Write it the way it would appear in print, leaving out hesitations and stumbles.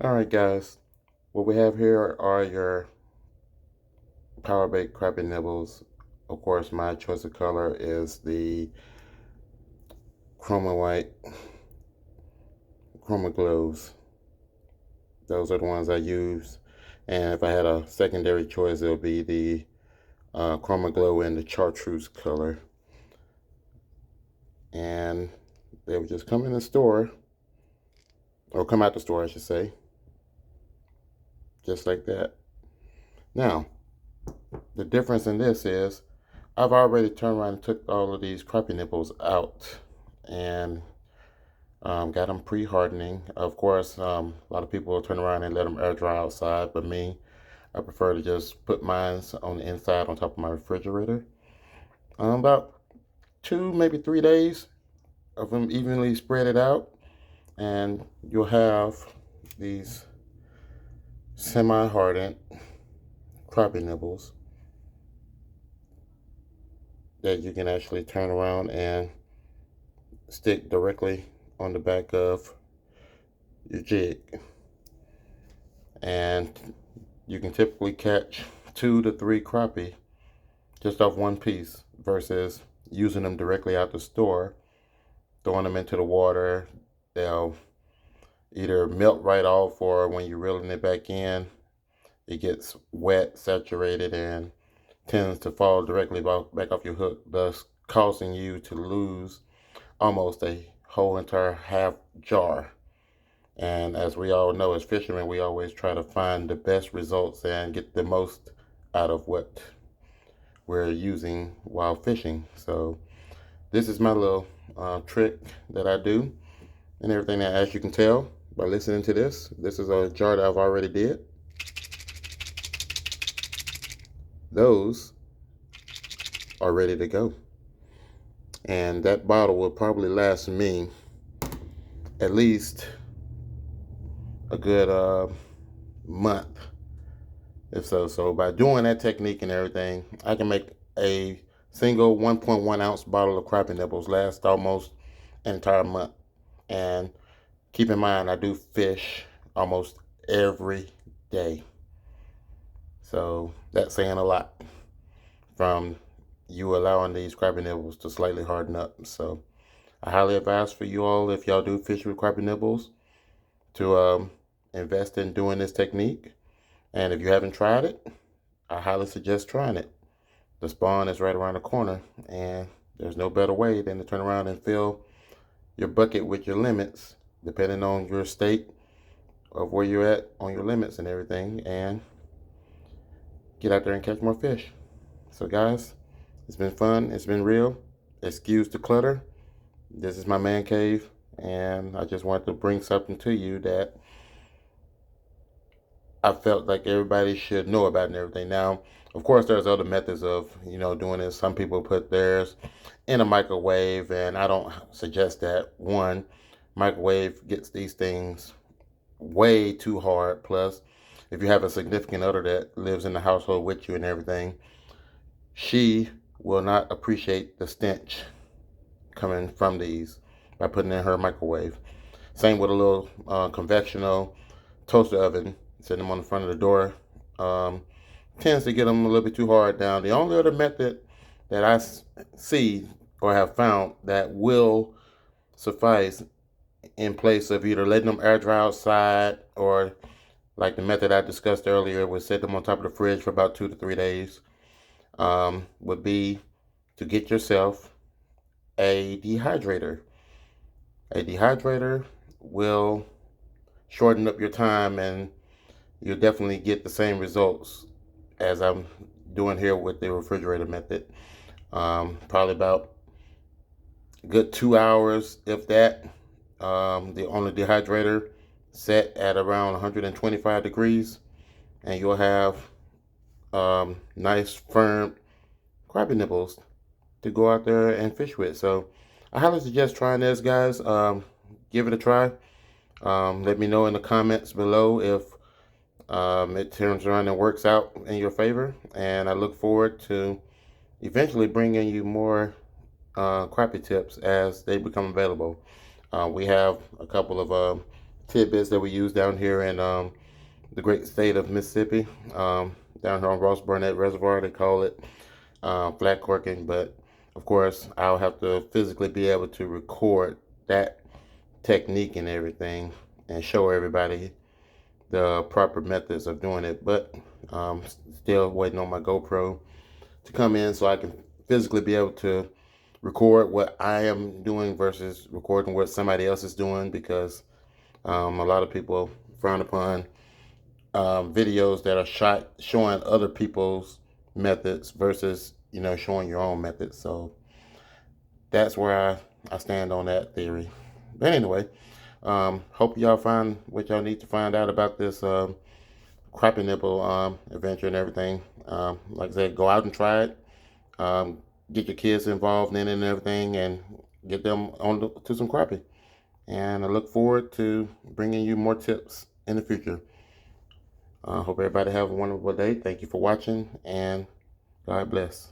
All right, guys. What we have here are your power baked Crappie Nibbles. Of course, my choice of color is the Chroma White Chroma Glows. Those are the ones I use. And if I had a secondary choice, it would be the Chroma Glow in the chartreuse color. And they would just come in the store, or come out the store, I should say, just like that. Now, the difference in this is I've already turned around and took all of these Crappie Nibbles out and got them pre-hardening. Of course, a lot of people will turn around and let them air dry outside, but me, I prefer to just put mine on the inside on top of my refrigerator. About 2, maybe 3 days of them evenly spread it out, and you'll have these semi-hardened Crappie Nibbles that you can actually turn around and stick directly on the back of your jig. And you can typically catch 2 to 3 crappie just off one piece versus using them directly out the store, throwing them into the water. They'll either melt right off, or when you're reeling it back in, it gets wet, saturated, and tends to fall directly back off your hook, thus causing you to lose almost a whole entire half jar. And as we all know, as fishermen, we always try to find the best results and get the most out of what we're using while fishing. So this is my little trick that I do and everything. That, as you can tell by listening to this is a jar that I've already did. Those are ready to go. And that bottle will probably last me at least a good month, if so. So by doing that technique and everything, I can make a single 1.1 ounce bottle of Crappie Nibbles last almost an entire month. And keep in mind, I do fish almost every day. So that's saying a lot from you allowing these Crappie Nibbles to slightly harden up. So I highly advise for you all, if y'all do fish with Crappie Nibbles, to invest in doing this technique. And if you haven't tried it, I highly suggest trying it. The spawn is right around the corner, and there's no better way than to turn around and fill your bucket with your limits, depending on your state of where you're at on your limits and everything, and get out there and catch more fish. So guys, it's been fun, it's been real. Excuse the clutter. This is my man cave, and I just wanted to bring something to you that I felt like everybody should know about and everything. Now, of course, there's other methods of, doing this. Some people put theirs in a microwave, and I don't suggest that. One, microwave gets these things way too hard. Plus, if you have a significant other that lives in the household with you and everything, she will not appreciate the stench coming from these by putting in her microwave. Same with a little conventional toaster oven. Sitting them on the front of the door tends to get them a little bit too hard down. The only other method that I see or have found that will suffice in place of either letting them air dry outside, or like the method I discussed earlier, would set them on top of the fridge for about 2 to 3 days, would be to get yourself a dehydrator. A dehydrator will shorten up your time, and you'll definitely get the same results as I'm doing here with the refrigerator method. Probably about a good 2 hours, if that. On the dehydrator set at around 125 degrees, and you'll have nice firm Crappie Nibbles to go out there and fish with. So I highly suggest trying this, guys. Give it a try. Let me know in the comments below if it turns around and works out in your favor. And I look forward to eventually bringing you more crappie tips as they become available. We have a couple of tidbits that we use down here in the great state of Mississippi. Down here on Ross Burnett Reservoir, they call it flat corking. But of course, I'll have to physically be able to record that technique and everything and show everybody the proper methods of doing it. But still waiting on my GoPro to come in so I can physically be able to record what I am doing versus recording what somebody else is doing, because a lot of people frown upon videos that are shot showing other people's methods versus showing your own methods. So that's where I stand on that theory. But anyway, hope y'all find what y'all need to find out about this crappie nibble adventure and everything. Like I said, go out and try it. Get your kids involved in it and everything, and get them on to some crappie. And I look forward to bringing you more tips in the future. Hope everybody have a wonderful day. Thank you for watching, and God bless.